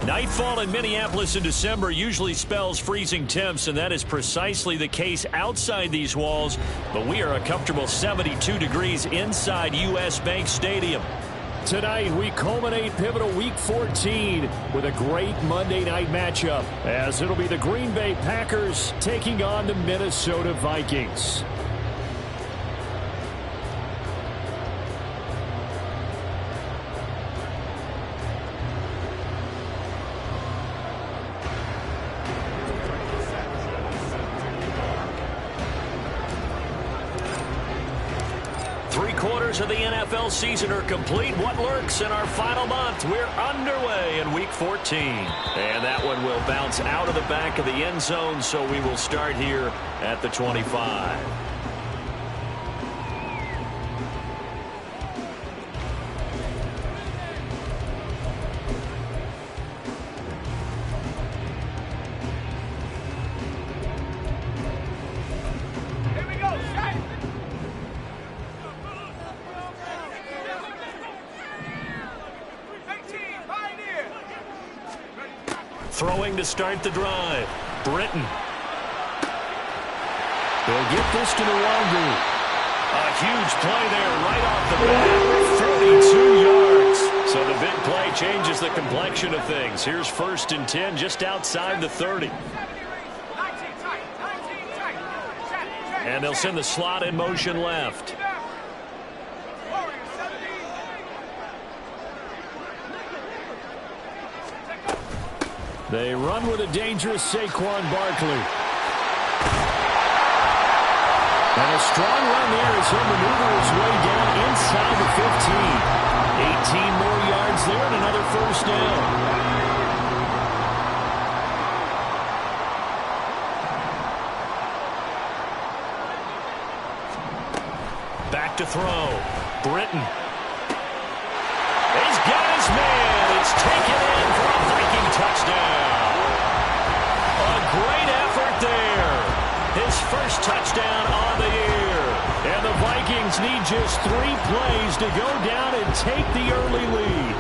Nightfall in Minneapolis in December usually spells freezing temps, and that is precisely the case outside these walls. But we are a comfortable 72 degrees inside U.S. Bank Stadium. Tonight, we culminate pivotal Week 14 with a great Monday night matchup, as it'll be the Green Bay Packers taking on the Minnesota Vikings. Of the NFL season are complete. What lurks in our final month? We're underway in Week 14. And that one will bounce out of the back of the end zone, so we will start here at the 25. Throwing to start the drive. Britton. They'll get this to Nwangu. A huge play there right off the bat. 42 yards. So the big play changes the complexion of things. Here's 1st and 10 just outside the 30. And they'll send the slot in motion left. They run with a dangerous Saquon Barkley. And a strong run there as he'll maneuver his way down inside the 15. 18 more yards there and another 1st down. Back to throw. Britton. He's got his man. It's taken in for a Viking touchdown. A great effort there. His 1st touchdown on the year. And the Vikings need just 3 plays to go down and take the early lead.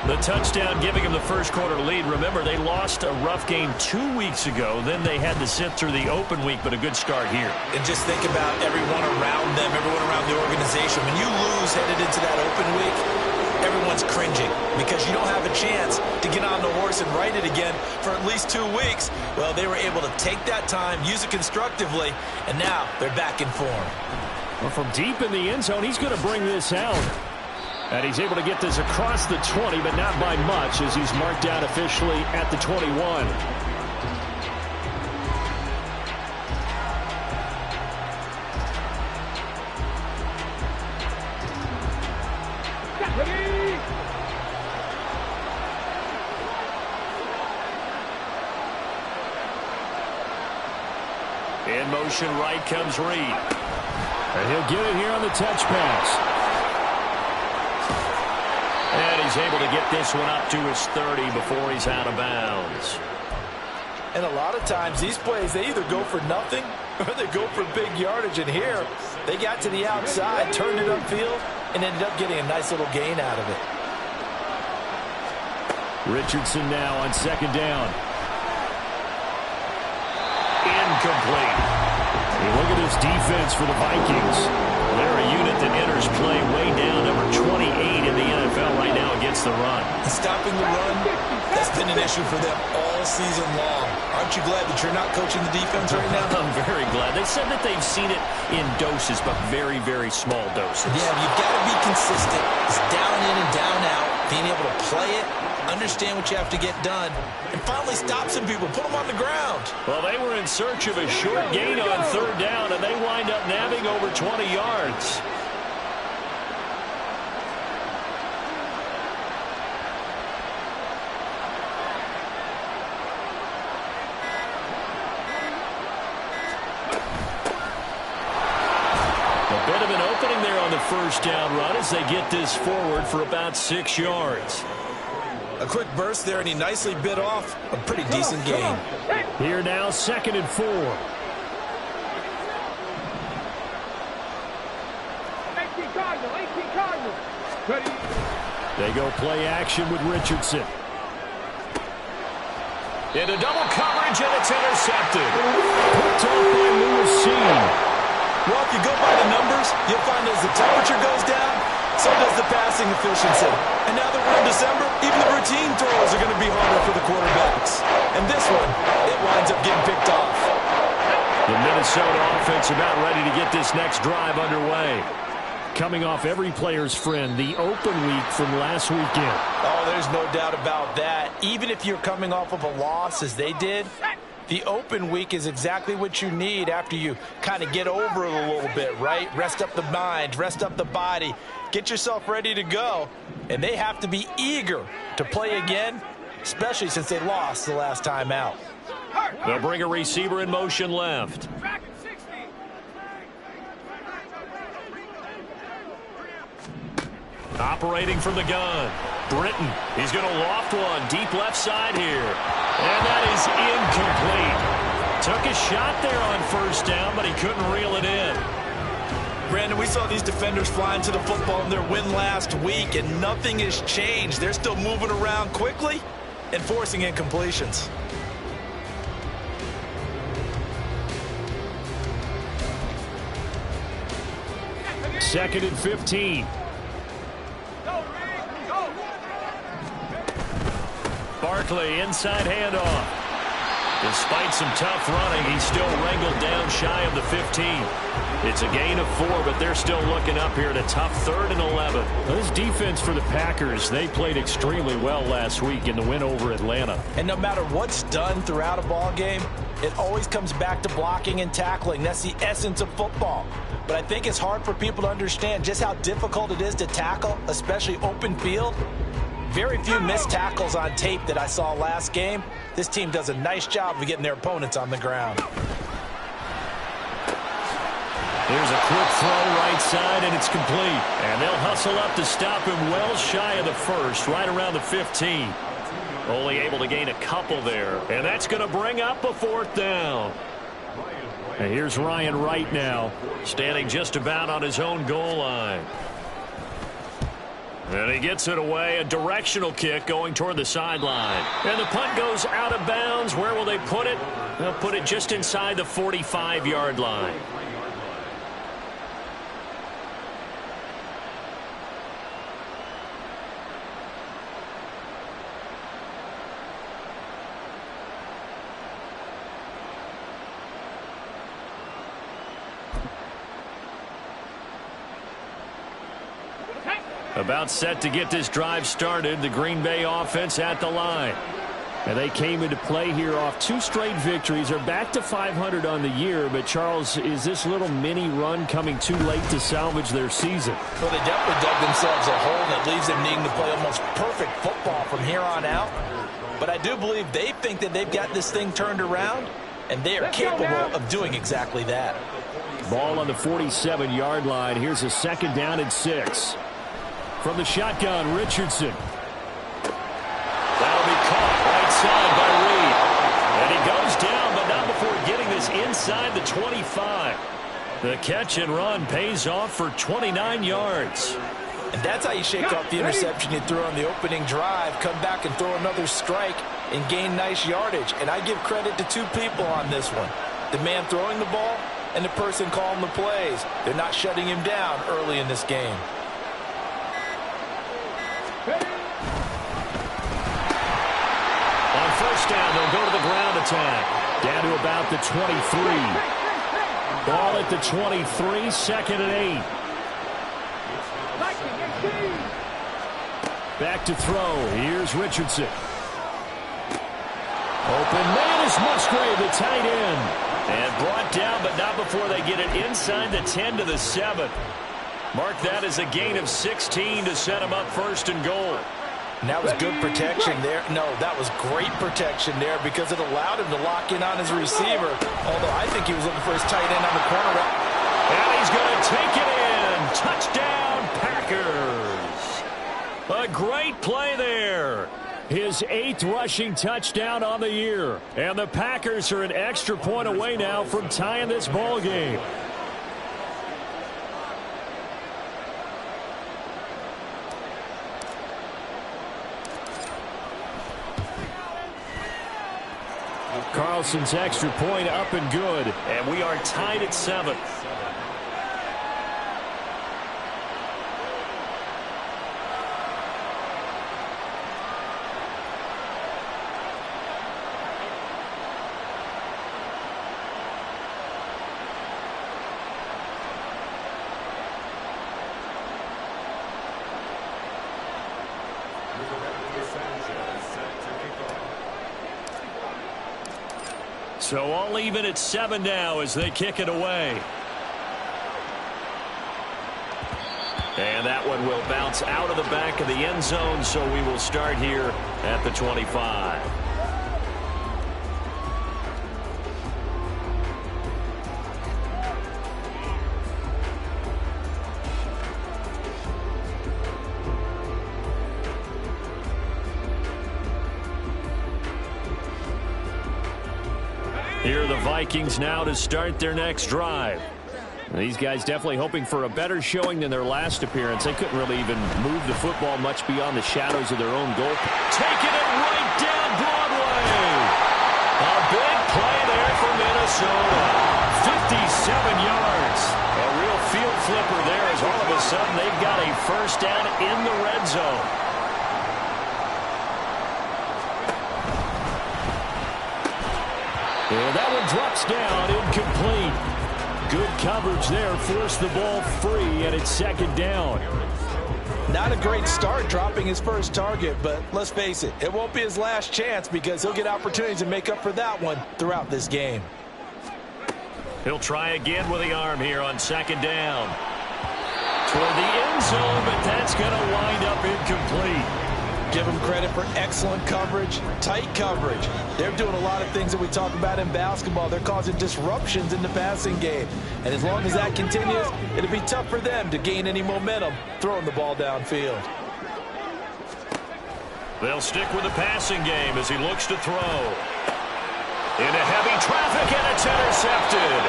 The touchdown giving them the 1st quarter lead. Remember, they lost a rough game 2 weeks ago. Then they had to sit through the open week, but a good start here. And just think about everyone around them, everyone around the organization. When you lose headed into that open week, everyone's cringing because you don't have a chance to get on the horse and ride it again for at least 2 weeks. Well, they were able to take that time, use it constructively, and now they're back in form. Well, from deep in the end zone, he's going to bring this out. And he's able to get this across the 20, but not by much, as he's marked out officially at the 21. In motion right comes Reed. And he'll get it here on the touch pass. And he's able to get this one up to his 30 before he's out of bounds. And a lot of times these plays, they either go for nothing or they go for big yardage. And here, they got to the outside, turned it upfield, and ended up getting a nice little gain out of it. Richardson now on 2nd down. Incomplete. Hey, look at this defense for the Vikings. They're a unit that enters play way down, number 28 in the NFL right now against the run. Stopping the run, that's been an issue for them all season long. Aren't you glad that you're not coaching the defense right now? I'm very glad. They said that they've seen it in doses, but very, very small doses. Yeah, you've got to be consistent. It's down in and down out, being able to play it, understand what you have to get done, and finally stop some people, put them on the ground. Well, they were in search of a short gain on 3rd down, and they wind up nabbing over 20 yards. A bit of an opening there on the 1st down run as they get this forward for about 6 yards. A quick burst there, and he nicely bit off a pretty decent gain. Here now, 2nd and 4. 18 Cardinals. They go play action with Richardson. Into double coverage, and it's intercepted. Picked off by Lewis. Well, if you go by the numbers, you'll find as the temperature goes down, so does the passing efficiency. And now that we're in December, even the routine throws are going to be harder for the quarterbacks. And this one, it winds up getting picked off. The Minnesota offense about ready to get this next drive underway. Coming off every player's friend, the open week from last weekend. Oh, there's no doubt about that. Even if you're coming off of a loss as they did, the open week is exactly what you need after you kind of get over it a little bit, right? Rest up the mind, rest up the body, get yourself ready to go. And they have to be eager to play again, especially since they lost the last time out. They'll bring a receiver in motion left. Operating from the gun, Britton. He's going to loft one deep left side here. And that is incomplete. Took a shot there on first down, but he couldn't reel it in. Brandon, we saw these defenders flying to the football in their win last week, and nothing has changed. They're still moving around quickly and forcing incompletions. Second and 15. Barkley, inside handoff. Despite some tough running, he's still wrangled down shy of the 15. It's a gain of 4, but they're still looking up here at a tough 3rd and 11. This defense for the Packers, they played extremely well last week in the win over Atlanta. And no matter what's done throughout a ball game, it always comes back to blocking and tackling. That's the essence of football. But I think it's hard for people to understand just how difficult it is to tackle, especially open field. Very few missed tackles on tape that I saw last game. This team does a nice job of getting their opponents on the ground. Here's a quick throw right side, and it's complete. And they'll hustle up to stop him well shy of the first, right around the 15. Only able to gain a couple there. And that's going to bring up a 4th down. And here's Ryan Wright now, standing just about on his own goal line. And he gets it away, a directional kick going toward the sideline. And the punt goes out of bounds. Where will they put it? They'll put it just inside the 45-yard line. About set to get this drive started. The Green Bay offense at the line. And they came into play here off 2 straight victories. They're back to 500 on the year. But, Charles, is this little mini run coming too late to salvage their season? Well, they definitely dug themselves a hole that leaves them needing to play almost perfect football from here on out. But I do believe they think that they've got this thing turned around, and they are capable of doing exactly that. Ball on the 47-yard line. Here's a 2nd down and 6. From the shotgun, Richardson. That'll be caught right side by Reed. And he goes down, but not before getting this inside the 25. The catch and run pays off for 29 yards. And that's how you shake off the interception you threw on the opening drive, come back and throw another strike and gain nice yardage. And I give credit to 2 people on this one. The man throwing the ball and the person calling the plays. They're not shutting him down early in this game. On first down, they'll go to the ground attack. Down to about the 23. Ball at the 23, 2nd and 8. Back to throw. Here's Richardson. Open man is Musgrave, the tight end. And brought down, but not before they get it inside the 10 to the 7. Mark that as a gain of 16 to set him up 1st and goal. And that was good protection there. No, that was great protection there because it allowed him to lock in on his receiver. Although I think he was looking for his tight end on the corner. And he's going to take it in. Touchdown, Packers. A great play there. His 8th rushing touchdown on the year. And the Packers are an extra point away now from tying this ball game. Carlson's extra point up and good. And we are tied at 7. So all even at 7 now as they kick it away. And that one will bounce out of the back of the end zone, so we will start here at the 25. Here are the Vikings now to start their next drive. These guys definitely hoping for a better showing than their last appearance. They couldn't really even move the football much beyond the shadows of their own goal. Taking it right down Broadway. A big play there for Minnesota. 57 yards. A real field flipper there as all of a sudden they've got a first down in the red zone. And that one drops down, incomplete. Good coverage there, forced the ball free, and it's second down. Not a great start dropping his first target, but let's face it, it won't be his last chance because he'll get opportunities to make up for that one throughout this game. He'll try again with the arm here on second down. Toward the end zone, but that's going to wind up incomplete. Give them credit for excellent coverage, tight coverage. They're doing a lot of things that we talk about in basketball. They're causing disruptions in the passing game. And as long as that continues, it'll be tough for them to gain any momentum throwing the ball downfield. They'll stick with the passing game as he looks to throw. Into heavy traffic, and it's intercepted.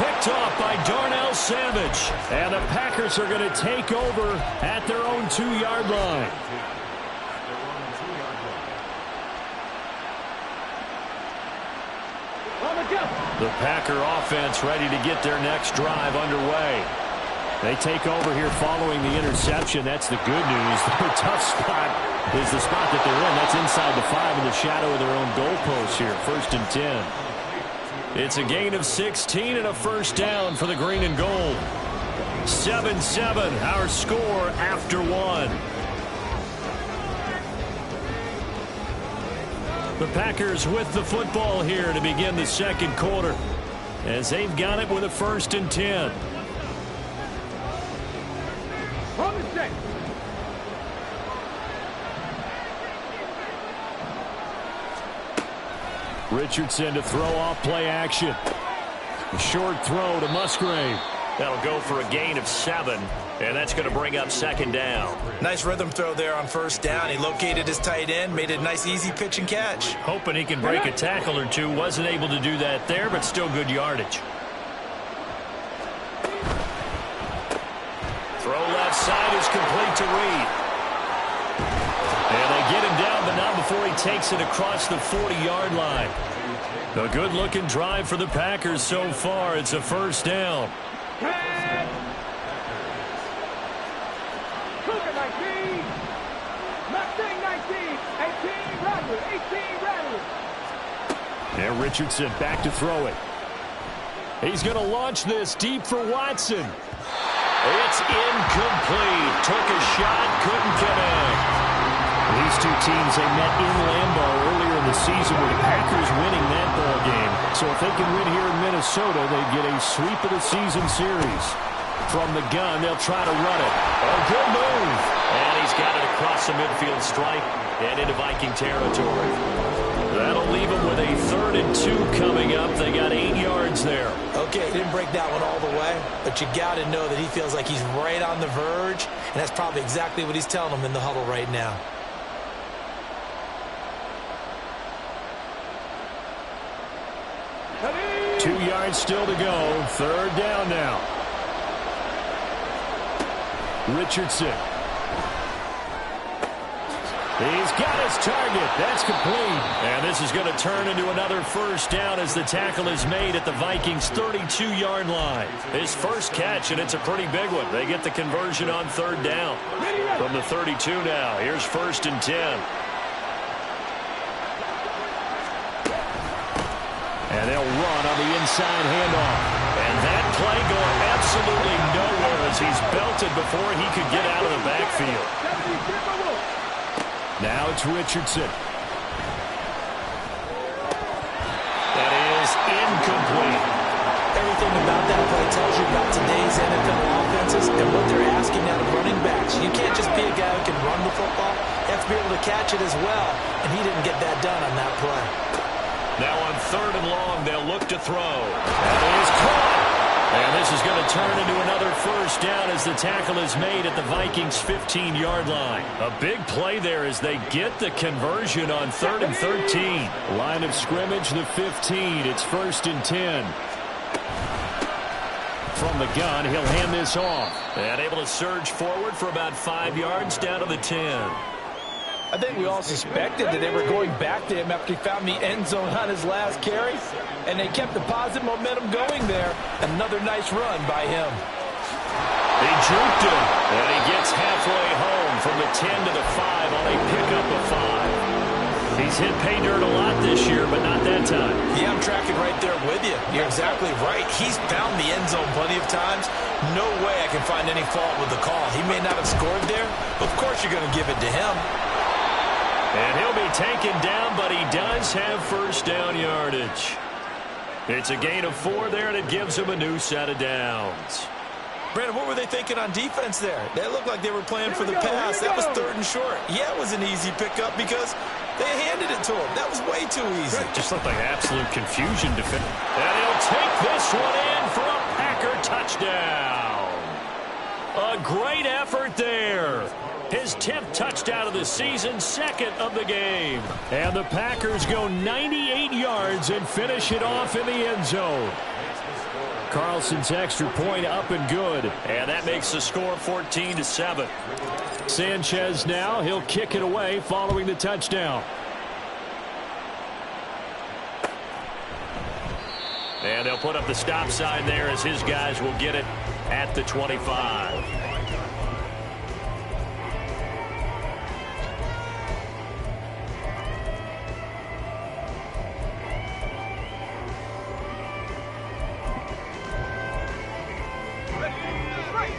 Picked off by Darnell Savage. And the Packers are going to take over at their own 2-yard line. The Packer offense ready to get their next drive underway. They take over here following the interception. That's the good news. The tough spot is the spot that they're in. That's inside the 5 in the shadow of their own goalpost here. 1st and 10. It's a gain of 16 and a first down for the green and gold. 7-7, our score after 1. The Packers with the football here to begin the second quarter as they've got it with a 1st and 10. Richardson to throw off play action. A short throw to Musgrave. That'll go for a gain of 7, and that's going to bring up second down. Nice rhythm throw there on first down. He located his tight end, made a nice easy pitch and catch. Hoping he can break a tackle or two. Wasn't able to do that there, but still good yardage. Throw left side is complete to Reed. And they get him down, but not before he takes it across the 40-yard line. A good-looking drive for the Packers so far. It's a first down. And Richardson back to throw it. He's going to launch this deep for Watson. It's incomplete. Took a shot, couldn't connect. These two teams, they met in Lambeau earlier in the season with the Packers winning that ball game. So if they can win here in Minnesota, they get a sweep of the season series. From the gun, they'll try to run it. A good move. And he's got it across the midfield stripe and into Viking territory. That'll leave them with a 3rd and 2 coming up. They got 8 yards there. Okay, didn't break that one all the way, but you got to know that he feels like he's right on the verge, and that's probably exactly what he's telling them in the huddle right now. Ready? 2 yards still to go. 3rd down now. Richardson. He's got his target. That's complete. And this is going to turn into another first down as the tackle is made at the Vikings' 32-yard line. His first catch, and it's a pretty big one. They get the conversion on third down. From the 32 now, here's 1st and 10. And they'll run on the inside handoff. And that play going absolutely nowhere as he's belted before he could get out of the backfield. Now it's Richardson. That is incomplete. Everything about that play tells you about today's NFL offenses and what they're asking out of running backs. You can't just be a guy who can run the football. You have to be able to catch it as well, and he didn't get that done on that play. Now on 3rd and long, they'll look to throw. That is caught. And this is going to turn into another first down as the tackle is made at the Vikings' 15-yard line. A big play there as they get the conversion on 3rd and 13. Line of scrimmage, the 15. It's 1st and 10. From the gun, he'll hand this off. And able to surge forward for about 5 yards down to the 10. I think we all suspected that they were going back to him after he found the end zone on his last carry, and they kept the positive momentum going there. Another nice run by him. He juked him, and he gets halfway home from the 10 to the 5 on a pickup of 5. He's hit pay dirt a lot this year, but not that time. Yeah, I'm tracking right there with you. You're exactly right. He's found the end zone plenty of times. No way I can find any fault with the call. He may not have scored there, but of course you're going to give it to him. And he'll be taken down, but he does have first down yardage. It's a gain of 4 there, and it gives him a new set of downs. Brandon, what were they thinking on defense there? They looked like they were playing for the pass. That was 3rd and short. Yeah, it was an easy pickup because they handed it to him. That was way too easy. Just looked like absolute confusion to fit. And he'll take this one in for a Packer touchdown. A great effort there. His 10th touchdown of the season, 2nd of the game. And the Packers go 98 yards and finish it off in the end zone. Carlson's extra point up and good. And that makes the score 14-7. Sanchez now, he'll kick it away following the touchdown. And they'll put up the stop sign there as his guys will get it at the 25.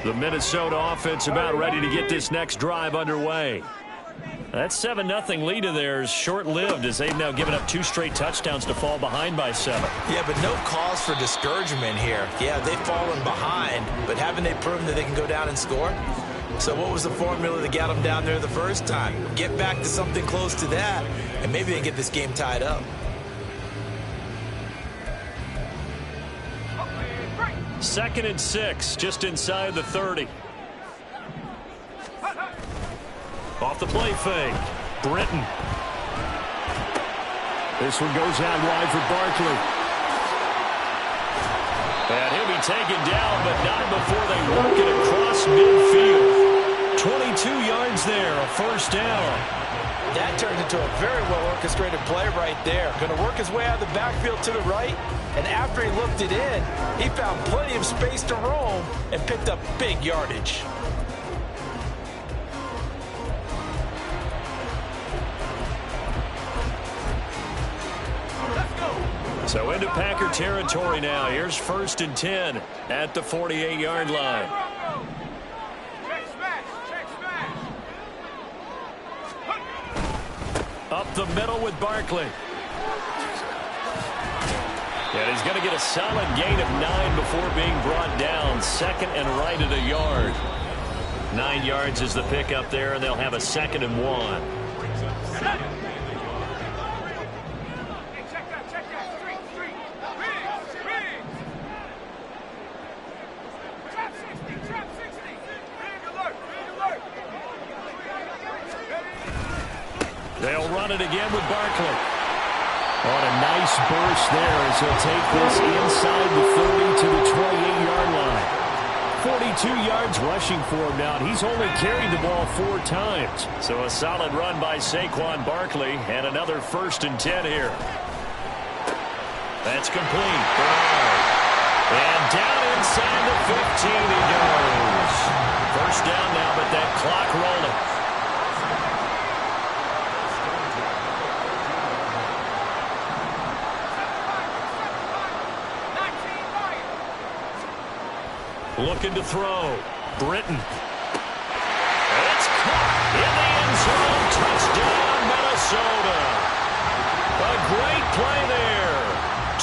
The Minnesota offense about ready to get this next drive underway. That 7-0 lead of theirs short-lived as they've now given up 2 straight touchdowns to fall behind by 7. Yeah, but no cause for discouragement here. Yeah, they've fallen behind, but haven't they proven that they can go down and score? So what was the formula that got them down there the first time? Get back to something close to that, and maybe they get this game tied up. Second and 6, just inside the 30. Off the play fake. Britton. This one goes out wide for Barkley. And he'll be taken down, but not before they work it across midfield. 22 yards there, a first down. That turned into a very well-orchestrated play right there. Going to work his way out of the backfield to the right, and after he looked it in, he found plenty of space to roam and picked up big yardage. So into Packer territory now. Here's 1st and 10 at the 48-yard line. Up the middle with Barkley. And he's going to get a solid gain of 9 before being brought down. 2nd and right at a yard. 9 yards is the pickup there, and they'll have a 2nd and 1. They'll run it again with Barkley. On a nice burst there as he'll take this inside the 30 to the 28-yard line. 22 yards rushing for him now, and he's only carried the ball 4 times. So a solid run by Saquon Barkley, and another 1st and 10 here. That's complete. And down inside the 15 he goes. 1st down now, but that clock rolling. Looking to throw. Britton. It's caught in the end zone. Touchdown, Minnesota. A great play there.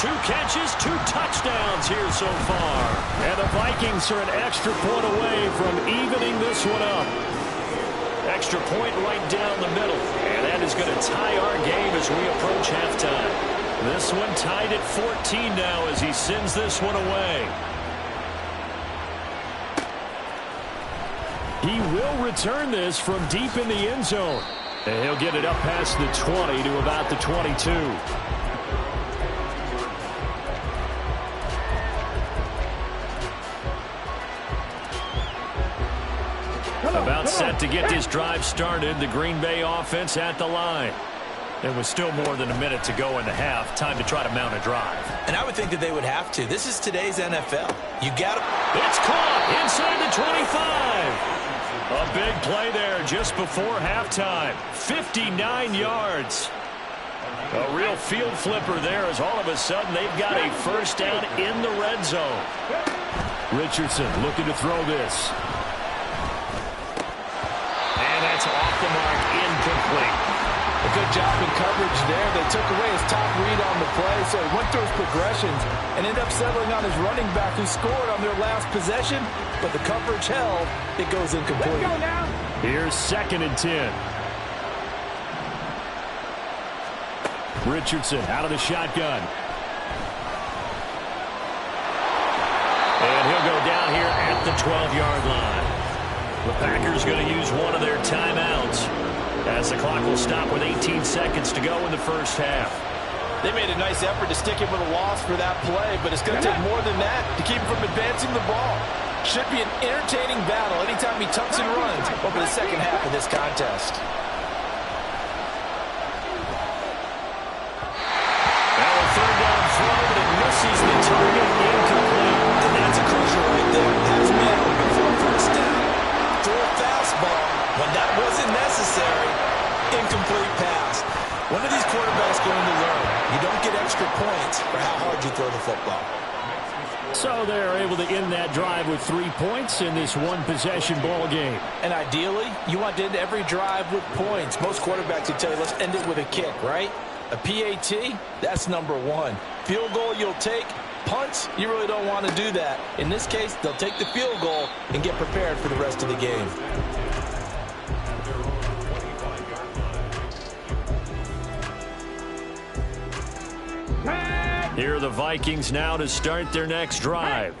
2 catches, 2 touchdowns here so far. And the Vikings are an extra point away from evening this one up. Extra point right down the middle. And that is going to tie our game as we approach halftime. This one tied at 14 now as he sends this one away. He will return this from deep in the end zone. And he'll get it up past the 20 to about the 22. About set to get this drive started. The Green Bay offense at the line. There was still more than a minute to go in the half. Time to try to mount a drive. And I would think that they would have to. This is today's NFL. You got to. It's caught inside the 25. A big play there just before halftime. 59 yards. A real field flipper there as all of a sudden they've got a 1st down in the red zone. Richardson looking to throw this. And that's off the mark, incomplete. A good job in coverage there. They took away his top read on the play, so he went through his progressions and ended up settling on his running back who scored on their last possession, but the coverage held. It goes incomplete. Let's go now. Here's 2nd and 10. Richardson out of the shotgun. And he'll go down here at the 12-yard line. The Packers going to use one of their timeouts as the clock will stop with 18 seconds to go in the 1st half. They made a nice effort to stick him with a loss for that play, but it's going to take more than that to keep him from advancing the ball. Should be an entertaining battle anytime he tucks and runs over the 2nd half of this contest. Now a 3rd down throw, but it misses the target, incomplete. And that's a crusher right there. Has men open for a 1st down. Throw a fastball when that wasn't necessary. Incomplete pass. When are these quarterbacks going to learn? You don't get extra points for how hard you throw the football. So they're able to end that drive with 3 points in this 1-possession ball game. And ideally, you want to end every drive with points. Most quarterbacks would tell you, let's end it with a kick, right? A PAT, that's number 1. Field goal you'll take. Punts, you really don't want to do that. In this case, they'll take the field goal and get prepared for the rest of the game. Here are the Vikings now to start their next drive.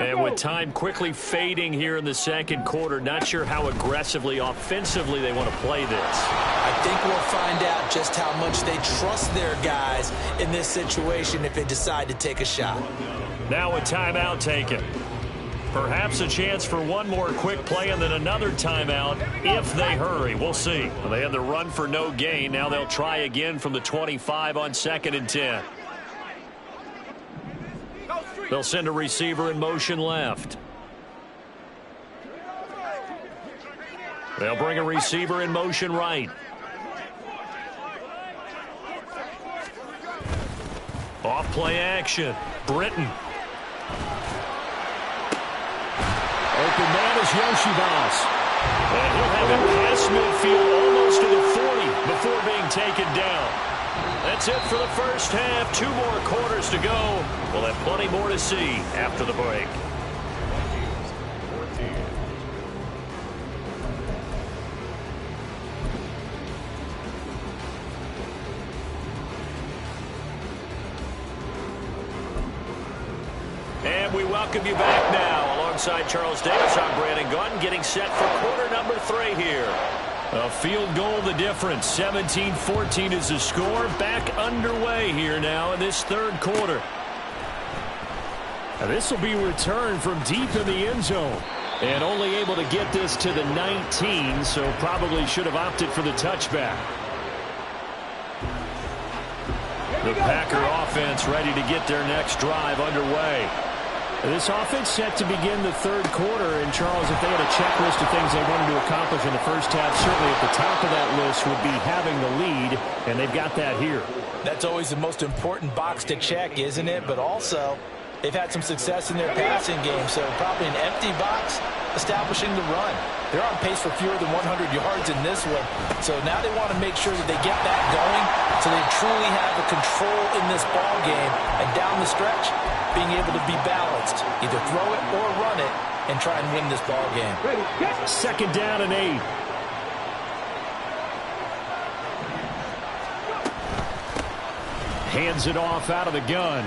And with time quickly fading here in the 2nd quarter, not sure how aggressively, offensively they want to play this. I think we'll find out just how much they trust their guys in this situation if they decide to take a shot. Now a timeout taken. Perhaps a chance for one more quick play and then another timeout if they hurry. We'll see. Well, they had the run for no gain. Now they'll try again from the 25 on 2nd and 10. They'll send a receiver in motion left. They'll bring a receiver in motion right. Off play action. Britton. Open man is Yoshibas. And he'll have it past midfield almost to the 40 before being taken down. That's it for the 1st half. 2 more quarters to go. We'll have plenty more to see after the break. And we welcome you back now. Alongside Charles Davis, I'm Brandon Gunn, getting set for quarter number 3 here. A field goal the difference. 17-14 is the score. Back underway here now in this 3rd quarter. Now this will be returned from deep in the end zone. And only able to get this to the 19, so probably should have opted for the touchback. The Packer offense ready to get their next drive underway. This offense set to begin the third quarter. And, Charles, if they had a checklist of things they wanted to accomplish in the first half, certainly at the top of that list would be having the lead, and they've got that here. That's always the most important box to check, isn't it? But also, they've had some success in their passing game, so probably an empty box establishing the run. They're on pace for fewer than 100 yards in this one, so now they want to make sure that they get that going so they truly have the control in this ball game, and down the stretch, being able to be balanced, either throw it or run it, and try and win this ball game. Second down and 8. Hands it off out of the gun.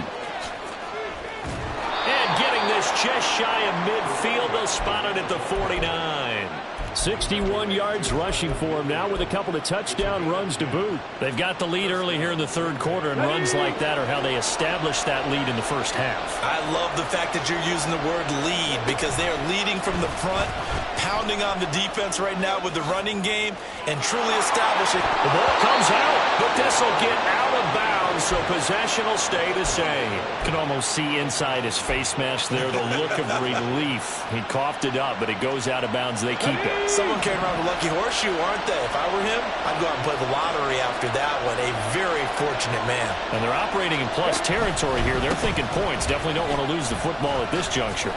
And getting this just shy of midfield, they'll spot it at the 49. 61 yards rushing for him now with a couple of touchdown runs to boot. They've got the lead early here in the third quarter, and runs like that are how they establish that lead in the first half. I love the fact that you're using the word lead because they are leading from the front, pounding on the defense right now with the running game, and truly establishing. The ball comes out, but this will get out of bounds, so possession will stay the same. You can almost see inside his face mask there the look of relief. He coughed it up, but it goes out of bounds. They keep it. Someone carrying around the lucky horseshoe, aren't they? If I were him, I'd go out and play the lottery after that one. A very fortunate man. And they're operating in plus territory here. They're thinking points. Definitely don't want to lose the football at this juncture.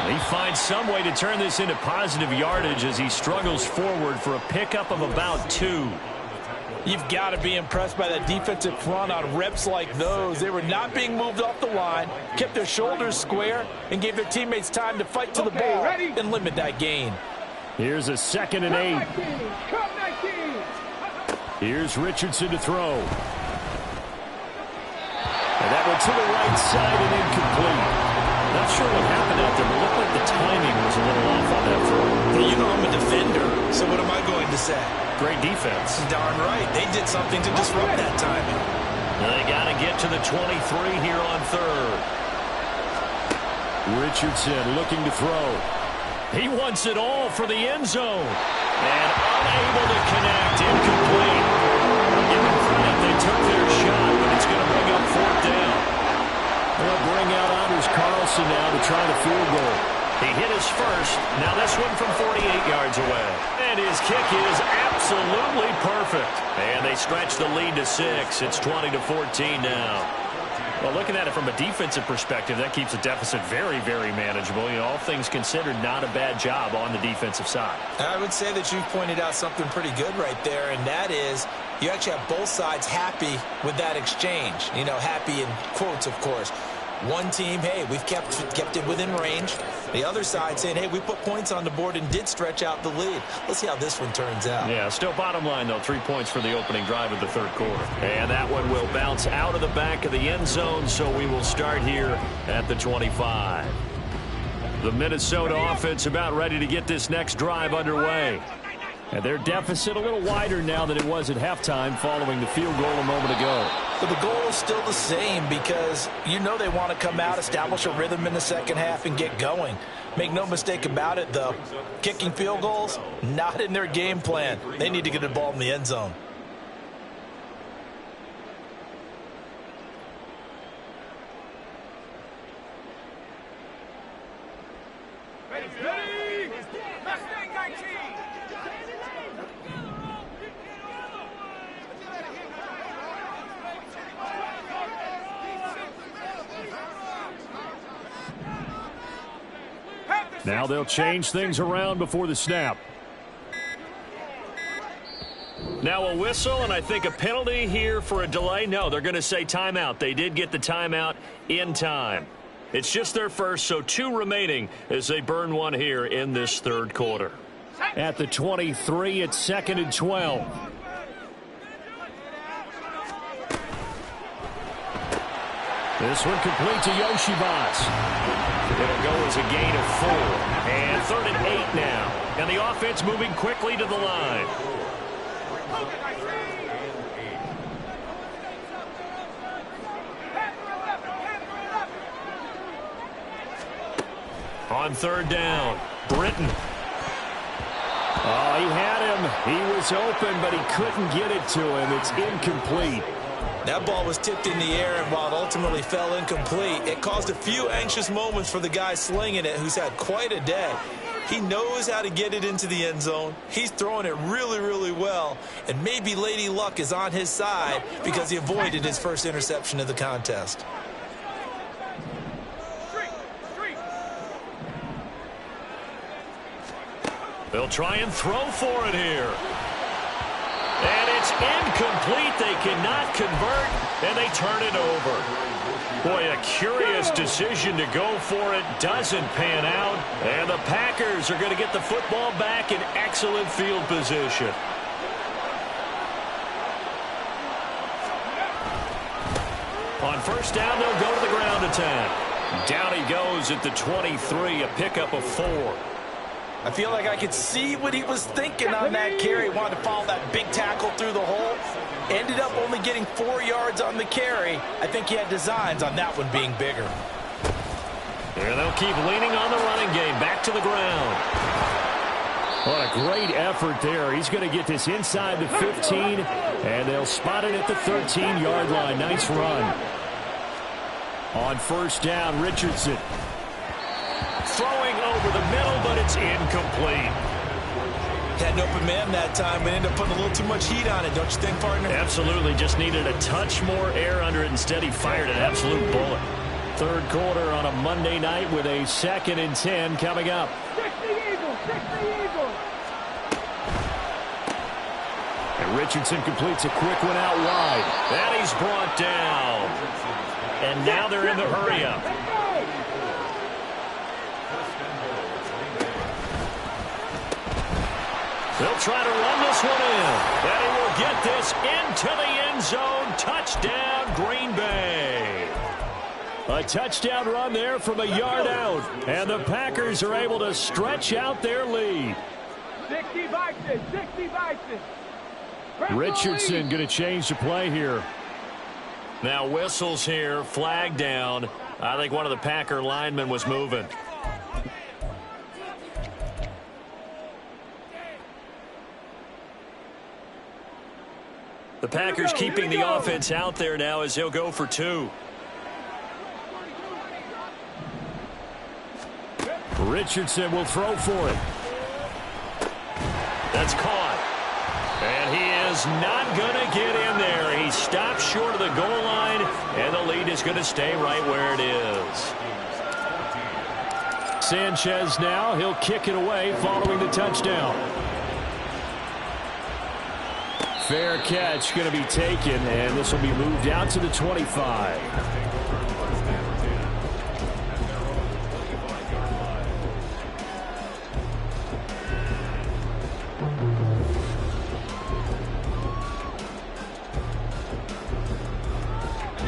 He finds some way to turn this into positive yardage as he struggles forward for a pickup of about 2. You've got to be impressed by that defensive front on reps like those. They were not being moved off the line, kept their shoulders square, and gave their teammates time to fight to the ball and limit that gain. Here's a second and 8. Here's Richardson to throw. And that went to the right side and incomplete. Not sure what happened out there, but it looked like the timing was a little off on that throw. Well, you know I'm a defender, so what am I going to say? Great defense. Darn right. They did something to disrupt that timing. They got to get to the 23 here on third. Richardson looking to throw. He wants it all for the end zone. And unable to connect. Incomplete. I'll give them credit. They took their shot, but it's going to bring up fourth down. They'll bring out Anders Carlson now to try the field goal. He hit his first. Now this one from 48 yards away. And his kick is absolutely perfect. And they stretch the lead to 6. It's 20-14 now. Well, looking at it from a defensive perspective, that keeps the deficit very, very manageable. You know, all things considered, not a bad job on the defensive side. I would say that you've pointed out something pretty good right there, and that is you actually have both sides happy with that exchange. You know, happy in quotes, of course. One team, hey, we've kept it within range. The other side saying, hey, we put points on the board and did stretch out the lead. Let's see how this one turns out. Yeah, still bottom line, though, 3 points for the opening drive of the third quarter. And that one will bounce out of the back of the end zone, so we will start here at the 25. The Minnesota offense about ready to get this next drive underway. And their deficit a little wider now than it was at halftime following the field goal a moment ago. But the goal is still the same because you know they want to come out, establish a rhythm in the second half, and get going. Make no mistake about it, though. Kicking field goals, not in their game plan. They need to get the ball in the end zone. Now they'll change things around before the snap. Now a whistle and I think a penalty here for a delay. No, they're going to say timeout. They did get the timeout in time. It's just their first, so 2 remaining as they burn one here in this third quarter. At the 23, it's 2nd and 12. This one complete to Yoshibas. It'll go as a gain of 4. And 3rd and 8 now. And the offense moving quickly to the line. On third down, Britton. Oh, he had him. He was open, but he couldn't get it to him. It's incomplete. That ball was tipped in the air, and while it ultimately fell incomplete, it caused a few anxious moments for the guy slinging it, who's had quite a day. He knows how to get it into the end zone. He's throwing it really, really well, and maybe Lady Luck is on his side because he avoided his first interception of the contest. They'll try and throw for it here. And it's incomplete. They cannot convert, and they turn it over. Boy, a curious decision to go for it. Doesn't pan out. And the Packers are going to get the football back in excellent field position. On first down, they'll go to the ground attack. Down he goes at the 23, a pickup of 4. I feel like I could see what he was thinking on that carry. Wanted to follow that big tackle through the hole. Ended up only getting 4 yards on the carry. I think he had designs on that one being bigger. And they'll keep leaning on the running game. Back to the ground. What a great effort there. He's going to get this inside the 15, and they'll spot it at the 13-yard line. Nice run. On first down, Richardson. Throwing over the middle, but it's incomplete. Had an open man that time, but ended up putting a little too much heat on it, don't you think, partner? Absolutely. Just needed a touch more air under it. Instead, he fired an absolute bullet. Third quarter on a Monday night with a 2nd and 10 coming up. 60 Eagles, 60 Eagles. And Richardson completes a quick one out wide. And he's brought down. And now they're in the hurry-up. They'll try to run this one in. And he will get this into the end zone. Touchdown, Green Bay. A touchdown run there from a yard out. And the Packers are able to stretch out their lead. 60 Vikings, 60 Vikings. Richardson going to change the play here. Now whistles here, flag down. I think one of the Packer linemen was moving. The Packers keeping the offense out there now as he'll go for 2. Richardson will throw for it. That's caught. And he is not going to get in there. He stops short of the goal line, and the lead is going to stay right where it is. Sanchez now. He'll kick it away following the touchdown. Fair catch going to be taken, and this will be moved out to the 25.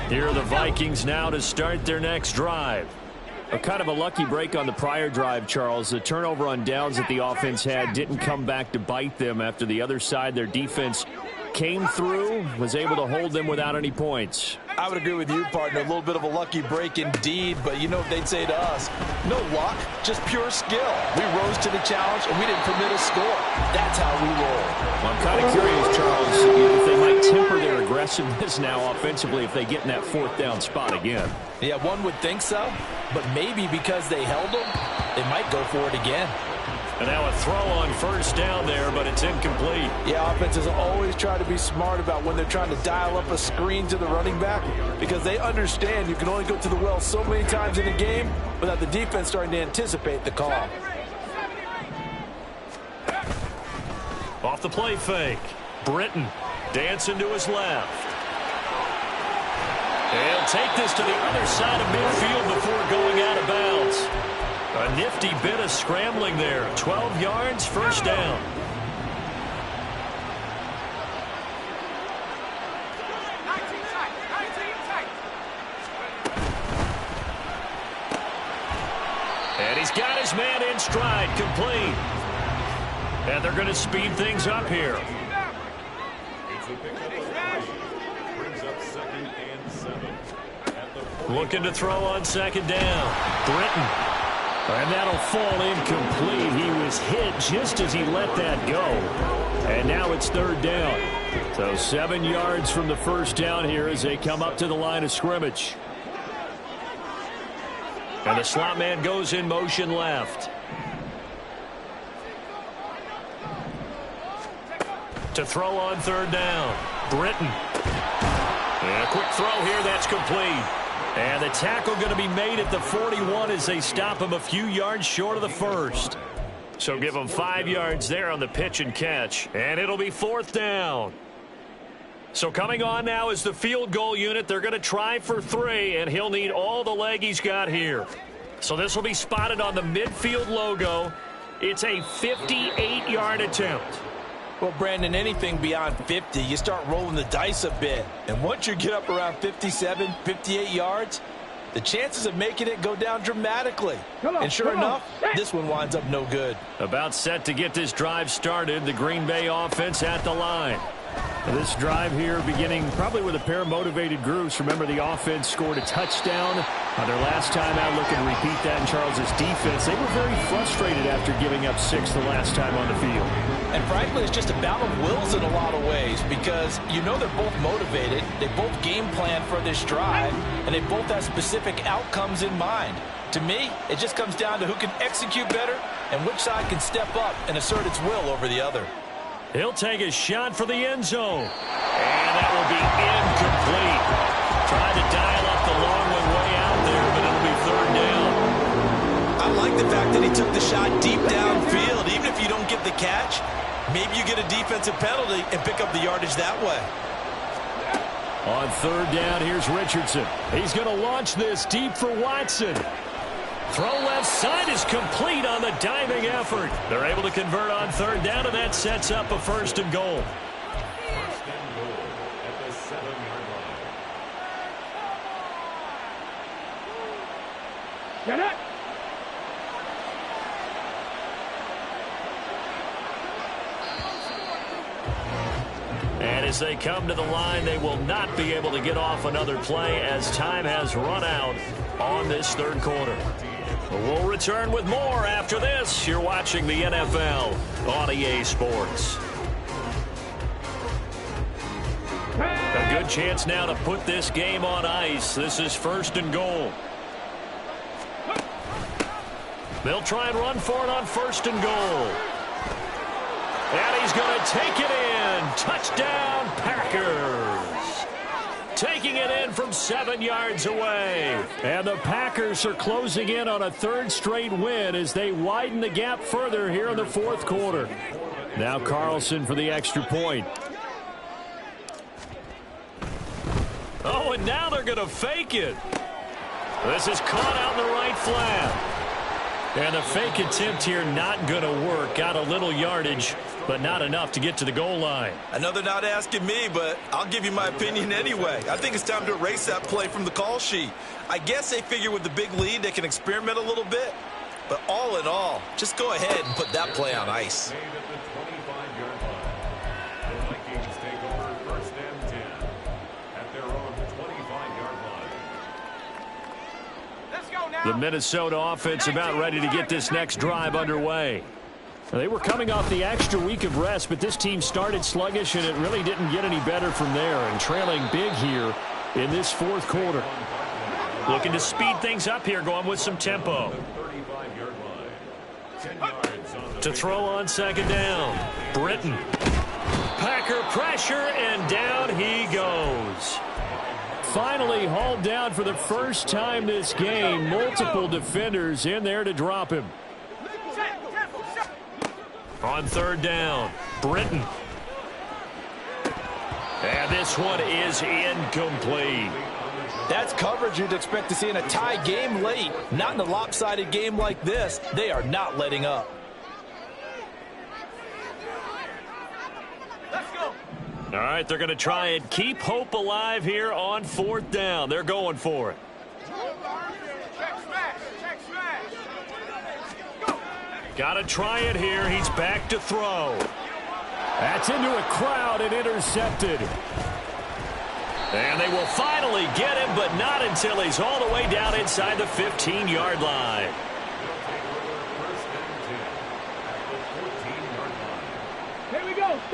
Here are the Vikings now to start their next drive. A kind of a lucky break on the prior drive, Charles. The turnover on downs that the offense had didn't come back to bite them after the other side. Their defense came through, was able to hold them without any points. I would agree with you, partner. A little bit of a lucky break indeed, but you know what they'd say to us? No luck, just pure skill. We rose to the challenge, and we didn't permit a score. That's how we roll. Well, I'm kind of curious, Charles, if they might temper their aggressiveness now offensively if they get in that 4th down spot again. Yeah, one would think so, but maybe because they held them, they might go for it again. And now a throw on first down there, but it's incomplete. Yeah, offenses always try to be smart about when they're trying to dial up a screen to the running back because they understand you can only go to the well so many times in a game without the defense starting to anticipate the call. Off the play fake. Britton dancing to his left. He'll take this to the other side of midfield before going out of bounds. A nifty bit of scrambling there. 12 yards, first down. And he's got his man in stride, complete. And they're going to speed things up here. Looking to throw on second down. Britton. And that'll fall incomplete. He was hit just as he let that go. And now it's third down. So 7 yards from the first down here as they come up to the line of scrimmage. And the slot man goes in motion left. To throw on third down. Britton. And a quick throw here. That's complete. And the tackle going to be made at the 41 as they stop him a few yards short of the first. So give him 5 yards there on the pitch and catch. And it'll be fourth down. So coming on now is the field goal unit. They're going to try for 3, and he'll need all the leg he's got here. So this will be spotted on the midfield logo. It's a 58-yard attempt. Well, Brandon, anything beyond 50, you start rolling the dice a bit. And once you get up around 57, 58 yards, the chances of making it go down dramatically. And sure enough, this one winds up no good. About set to get this drive started, the Green Bay offense at the line. This drive here beginning probably with a pair of motivated groups. Remember, the offense scored a touchdown on their last time out. Looking to repeat that in Charles's defense. They were very frustrated after giving up 6 the last time on the field. And frankly, it's just a battle of wills in a lot of ways because you know they're both motivated. They both game plan for this drive, and they both have specific outcomes in mind. To me, it just comes down to who can execute better and which side can step up and assert its will over the other. He'll take a shot for the end zone. And that will be incomplete. Tried to dial up the long one way out there, but it'll be third down. I like the fact that he took the shot deep downfield. Even if you don't get the catch, maybe you get a defensive penalty and pick up the yardage that way. On third down, here's Richardson. He's going to launch this deep for Watson. Throw left side is complete on the diving effort. They're able to convert on third down, and that sets up a first and goal. First and goal at the 7-yard line. Get it! And as they come to the line, they will not be able to get off another play as time has run out on this third quarter. We'll return with more after this. You're watching the NFL on EA Sports. A good chance now to put this game on ice. This is first and goal. They'll try and run for it on first and goal. And he's going to take it in. Touchdown, Packers. Taking it in from 7 yards away. And the Packers are closing in on a third straight win as they widen the gap further here in the fourth quarter. Now Carlson for the extra point. Oh, and now they're going to fake it. This is caught out in the right flat. And the fake attempt here not going to work. Got a little yardage, but not enough to get to the goal line. I know they're not asking me, but I'll give you my opinion anyway. I think it's time to erase that play from the call sheet. I guess they figure with the big lead they can experiment a little bit. But all in all, just go ahead and put that play on ice. The Minnesota offense about ready to get this next drive underway. They were coming off the extra week of rest, but this team started sluggish, and it really didn't get any better from there, and trailing big here in this fourth quarter. Looking to speed things up here, going with some tempo. To throw on second down. Britton. Packer pressure, and down he goes. Finally hauled down for the first time this game. Multiple defenders in there to drop him. On third down, Britton. And this one is incomplete. That's coverage you'd expect to see in a tie game late. Not in a lopsided game like this. They are not letting up. Let's go. All right, they're going to try and keep hope alive here on fourth down. They're going for it. Check smash. Check smash. Go. Got to try it here. He's back to throw. That's into a crowd and intercepted. And they will finally get him, but not until he's all the way down inside the 15-yard line.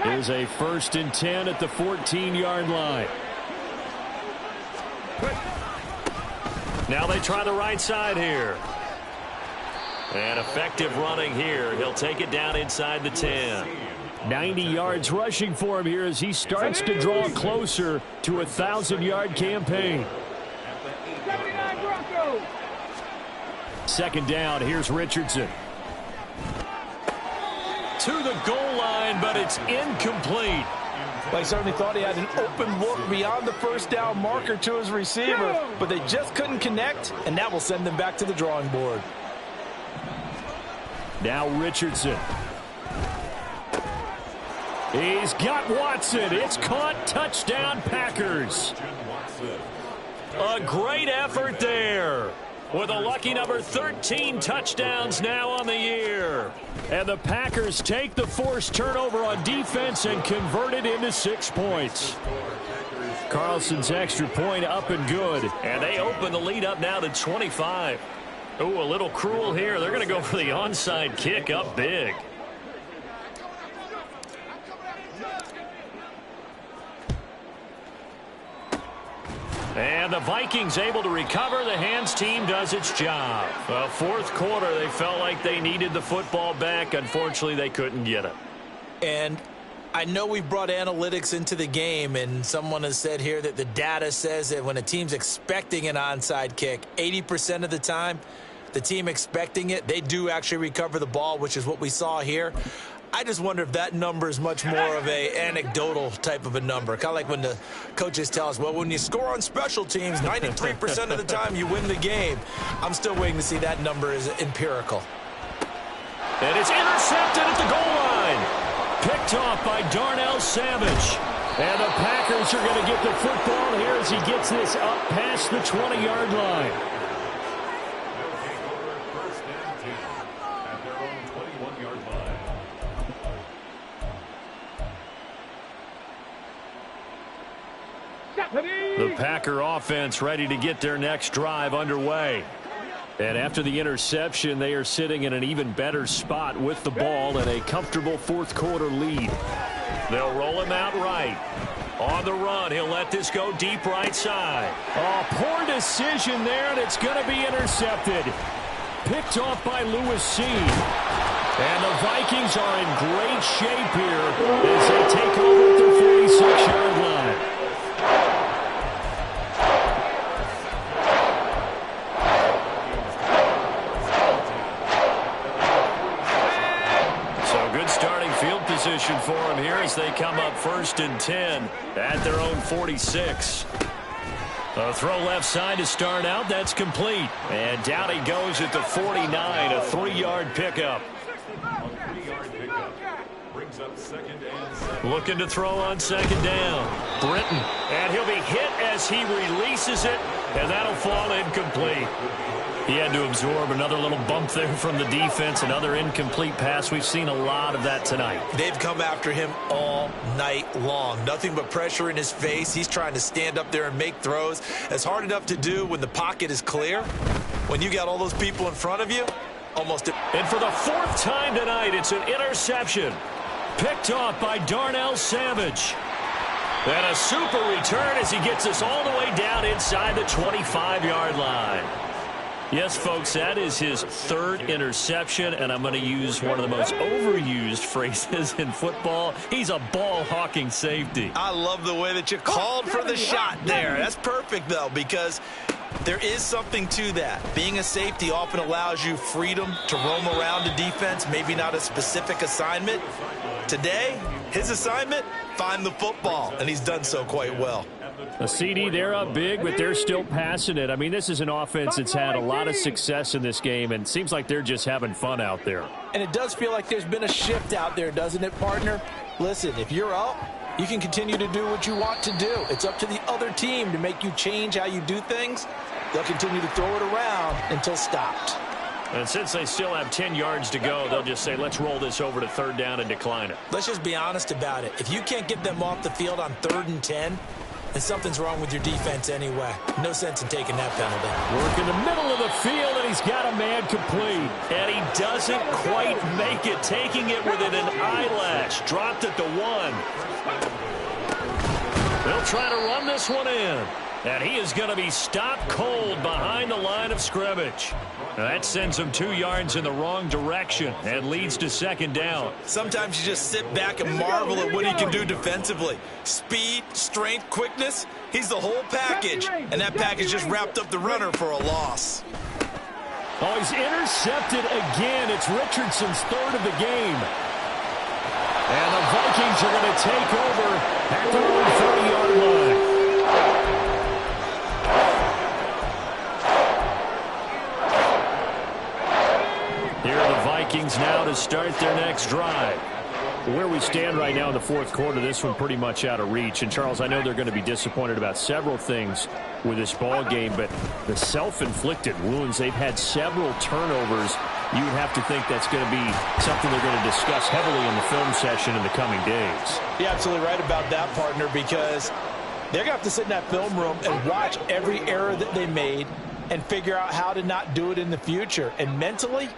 Here's a 1st and 10 at the 14-yard line. Now they try the right side here. And effective running here. He'll take it down inside the 10. 90 yards rushing for him here as he starts to draw closer to a 1,000-yard campaign. 2nd down, here's Richardson. To the goal line, but it's incomplete. They certainly thought he had an open look beyond the 1st down marker to his receiver, but they just couldn't connect, and that will send them back to the drawing board. Now Richardson. He's got Watson. It's caught. Touchdown, Packers. A great effort there. With a lucky number 13 touchdowns now on the year. And the Packers take the forced turnover on defense and convert it into 6 points. Carlson's extra point up and good. And they open the lead up now to 25. Ooh, a little cruel here. They're going to go for the onside kick up big. And the Vikings able to recover. The hands team does its job. Well, 4th quarter, they felt like they needed the football back. Unfortunately, they couldn't get it. And I know we brought analytics into the game, and someone has said here that the data says that when a team's expecting an onside kick, 80% of the time, the team expecting it, they do actually recover the ball, which is what we saw here. I just wonder if that number is much more of a anecdotal type of a number. Kind of like when the coaches tell us, well, when you score on special teams, 93% of the time you win the game. I'm still waiting to see that number is empirical. And it's intercepted at the goal line. Picked off by Darnell Savage. And the Packers are going to get the football here as he gets this up past the 20-yard line. The Packer offense ready to get their next drive underway. And after the interception, they are sitting in an even better spot with the ball and a comfortable 4th quarter lead. They'll roll him out right. On the run, he'll let this go deep right side. Oh, poor decision there, and it's going to be intercepted. Picked off by Lewis C. And the Vikings are in great shape here as they take over at the 46-yard line. Position for him here as they come up 1st and 10 at their own 46. A throw left side to start out. That's complete. And down he goes at the 49, a 3-yard pickup. Looking to throw on 2nd down. Britton. And he'll be hit as he releases it, and that'll fall incomplete. He had to absorb another little bump there from the defense, another incomplete pass. We've seen a lot of that tonight. They've come after him all night long. Nothing but pressure in his face. He's trying to stand up there and make throws. It's hard enough to do when the pocket is clear. When you got all those people in front of you, almost. And for the 4th time tonight, it's an interception. Picked off by Darnell Savage. And a super return as he gets us all the way down inside the 25-yard line. Yes, folks, that is his 3rd interception, and I'm going to use one of the most overused phrases in football. He's a ball-hawking safety. I love the way that you called for the shot there. That's perfect, though, because there is something to that. Being a safety often allows you freedom to roam around the defense, maybe not a specific assignment. Today, his assignment, find the football, and he's done so quite well. A CD, they're up big, but they're still passing it. I mean, this is an offense that's had a lot of success in this game, and it seems like they're just having fun out there. And it does feel like there's been a shift out there, doesn't it, partner? Listen, if you're up, you can continue to do what you want to do. It's up to the other team to make you change how you do things. They'll continue to throw it around until stopped. And since they still have 10 yards to go, they'll just say, let's roll this over to 3rd down and decline it. Let's just be honest about it. If you can't get them off the field on 3rd and 10, and something's wrong with your defense anyway. No sense in taking that penalty. Work in the middle of the field, and he's got a man complete. And he doesn't quite make it, taking it within an eyelash. Dropped it to 1. They'll try to run this one in. And he is going to be stopped cold behind the line of scrimmage. Now that sends him 2 yards in the wrong direction and leads to 2nd down. Sometimes you just sit back and marvel at what he can do defensively. Speed, strength, quickness, he's the whole package. And that package just wrapped up the runner for a loss. Oh, he's intercepted again. It's Richardson's 3rd of the game. And the Vikings are going to take over at their own 30-yard line. Here are the Vikings now to start their next drive. Where we stand right now in the 4th quarter, this one pretty much out of reach. And, Charles, I know they're going to be disappointed about several things with this ball game, but the self-inflicted wounds, they've had several turnovers. You would have to think that's going to be something they're going to discuss heavily in the film session in the coming days. You're absolutely right about that, partner, because they're going to have to sit in that film room and watch every error that they made and figure out how to not do it in the future. And mentally,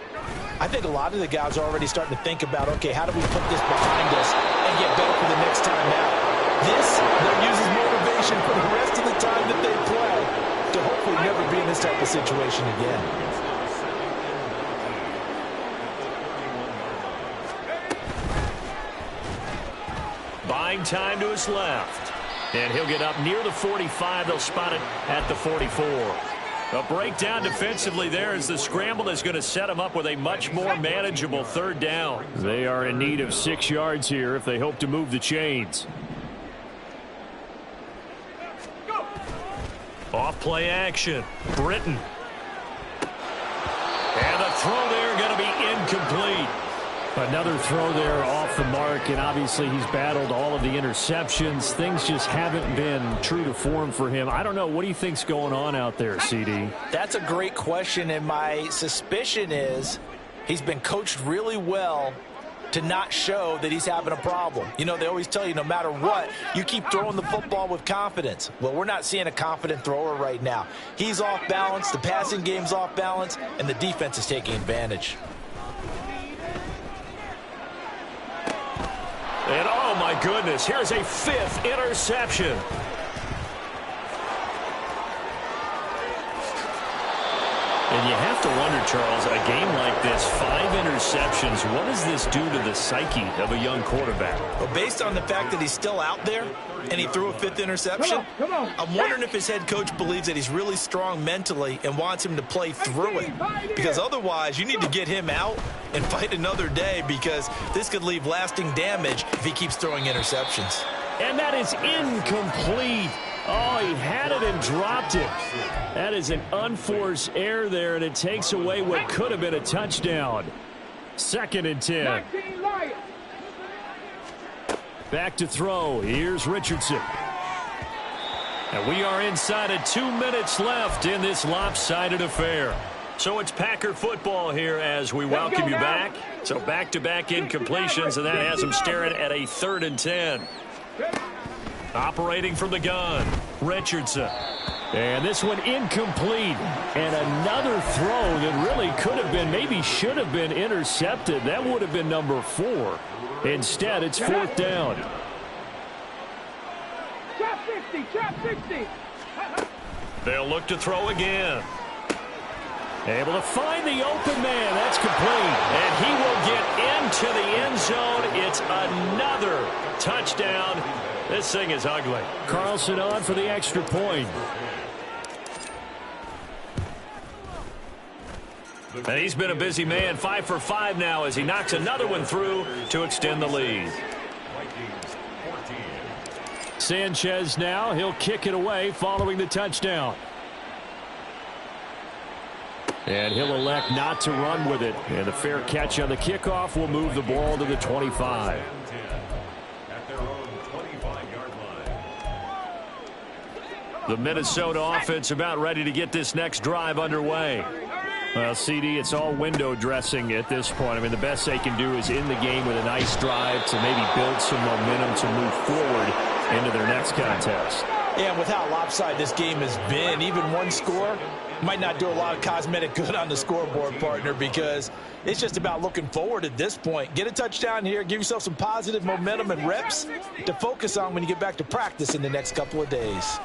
I think a lot of the guys are already starting to think about, okay, how do we put this behind us and get better for the next time out? This, they'll use as motivation for the rest of the time that they play to hopefully never be in this type of situation again. Buying time to his left. And he'll get up near the 45. They'll spot it at the 44. A breakdown defensively there as the scramble is going to set him up with a much more manageable 3rd down. They are in need of 6 yards here if they hope to move the chains. Off play action. Britton. And the throw there going to be incomplete. Another throw there off the mark, and obviously he's battled all of the interceptions. Things just haven't been true to form for him. I don't know. What do you think's going on out there, CD? That's a great question, and my suspicion is he's been coached really well to not show that he's having a problem. You know, they always tell you no matter what, you keep throwing the football with confidence. Well, we're not seeing a confident thrower right now. He's off balance, the passing game's off balance, and the defense is taking advantage. And, oh, my goodness, here's a 5th interception. And you have to wonder, Charles, a game like this, 5 interceptions, what does this do to the psyche of a young quarterback? Well, based on the fact that he's still out there and he threw a 5th interception, I'm wondering if his head coach believes that he's really strong mentally and wants him to play through it. Because otherwise, you need to get him out and fight another day, because this could leave lasting damage if he keeps throwing interceptions. And that is incomplete. Oh, he had it and dropped it. That is an unforced error there, and it takes away what could have been a touchdown. 2nd and 10. Back to throw. Here's Richardson. And we are inside of 2 minutes left in this lopsided affair. So it's Packer football here as we welcome you back. So back-to-back incompletions, and that has them staring at a 3rd and 10. Operating from the gun, Richardson. And this one incomplete. And another throw that really could have been, maybe should have been intercepted. That would have been number 4. Instead, it's 4th down. Trap 60, trap 60. They'll look to throw again. Able to find the open man. That's complete. And he will get into the end zone. It's another touchdown. This thing is ugly. Carlson on for the extra point. And he's been a busy man. 5 for 5 now as he knocks another one through to extend the lead. Sanchez now. He'll kick it away following the touchdown. And he'll elect not to run with it. And a fair catch on the kickoff will move the ball to the 25. The Minnesota offense about ready to get this next drive underway. Well, CD, it's all window dressing at this point. I mean, the best they can do is in the game with a nice drive to maybe build some momentum to move forward into their next contest. Yeah, and with how lopsided this game has been, even one score might not do a lot of cosmetic good on the scoreboard, partner, because it's just about looking forward at this point. Get a touchdown here, give yourself some positive momentum and reps to focus on when you get back to practice in the next couple of days.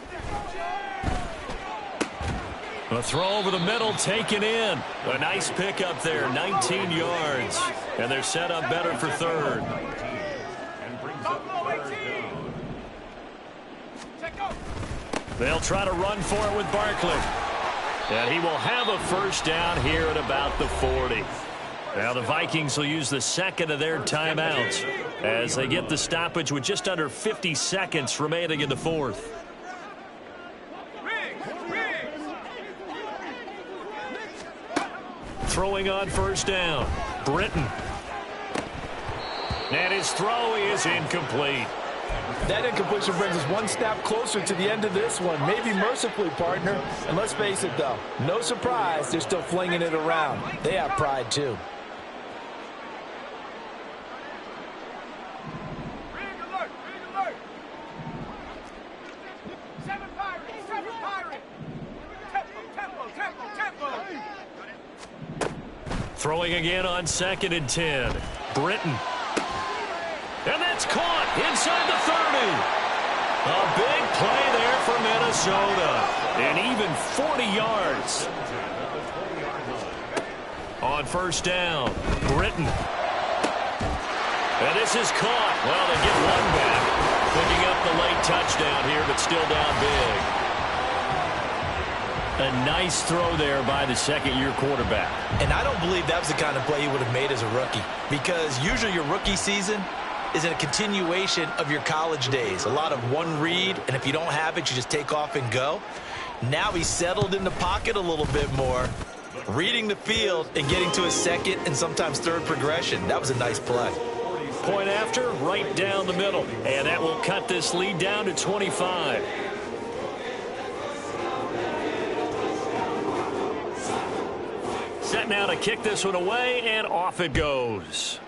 A throw over the middle, taken in. A nice pickup there, 19 yards. And they're set up better for third. They'll try to run for it with Barkley. And he will have a first down here at about the 40. Now the Vikings will use the second of their timeouts as they get the stoppage with just under 50 seconds remaining in the fourth. Throwing on first down, Britton. And his throw is incomplete. That incompletion brings us one snap closer to the end of this one. Maybe mercifully, partner. And let's face it, though, no surprise, they're still flinging it around. They have pride, too. Throwing again on 2nd and 10. Britton. And that's caught inside the 30. A big play there for Minnesota. And even 40 yards. On first down, Britton. And this is caught. Well, they get one back. Picking up the late touchdown here, but still down big. A nice throw there by the second-year quarterback. And I don't believe that was the kind of play he would have made as a rookie, because usually your rookie season is a continuation of your college days. A lot of one read, and if you don't have it, you just take off and go. Now he's settled in the pocket a little bit more, reading the field and getting to his second and sometimes third progression. That was a nice play. Point after, right down the middle. And that will cut this lead down to 25. Set now to kick this one away, and off it goes.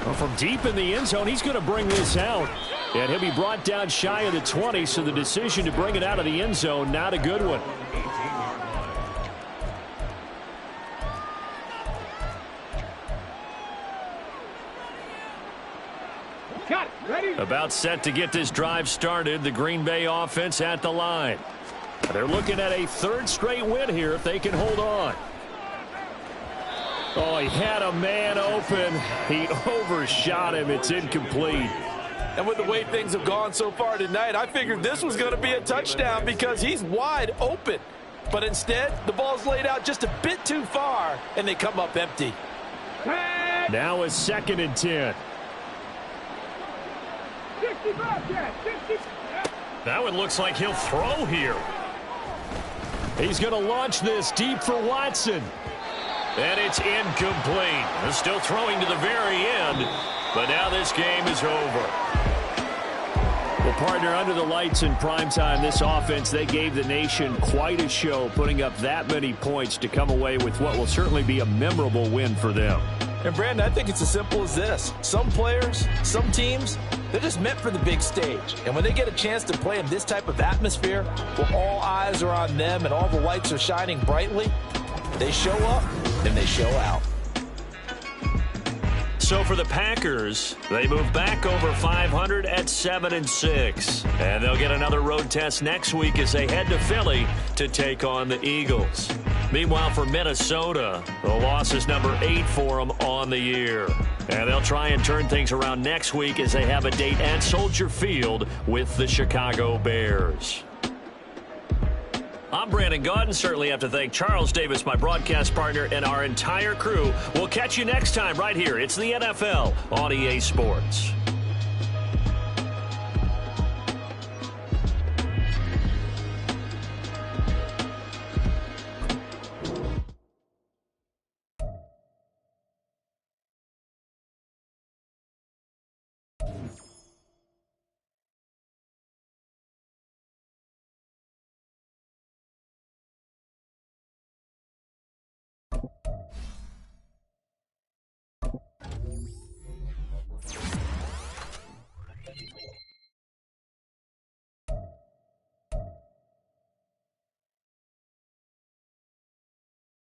Well, from deep in the end zone, he's going to bring this out. And he'll be brought down shy of the 20, so the decision to bring it out of the end zone, not a good one. Got it. Ready? About set to get this drive started, the Green Bay offense at the line. They're looking at a third straight win here if they can hold on. Oh, he had a man open. He overshot him. It's incomplete. And with the way things have gone so far tonight, I figured this was going to be a touchdown because he's wide open. But instead, the ball's laid out just a bit too far, and they come up empty. Now it's 2nd and 10. 65, yeah, 60. That one looks like he'll throw here. He's going to launch this deep for Watson. And it's incomplete. They're still throwing to the very end, but now this game is over. Well, partner, under the lights in primetime, this offense, they gave the nation quite a show, putting up that many points to come away with what will certainly be a memorable win for them. And, Brandon, I think it's as simple as this. Some players, some teams, they're just meant for the big stage. And when they get a chance to play in this type of atmosphere, where all eyes are on them and all the lights are shining brightly, they show up and they show out. So for the Packers, they move back over 500 at 7-6. And they'll get another road test next week as they head to Philly to take on the Eagles. Meanwhile, for Minnesota, the loss is number 8 for them on the year. And they'll try and turn things around next week as they have a date at Soldier Field with the Chicago Bears. I'm Brandon Gaudin. Certainly have to thank Charles Davis, my broadcast partner, and our entire crew. We'll catch you next time right here. It's the NFL on EA Sports.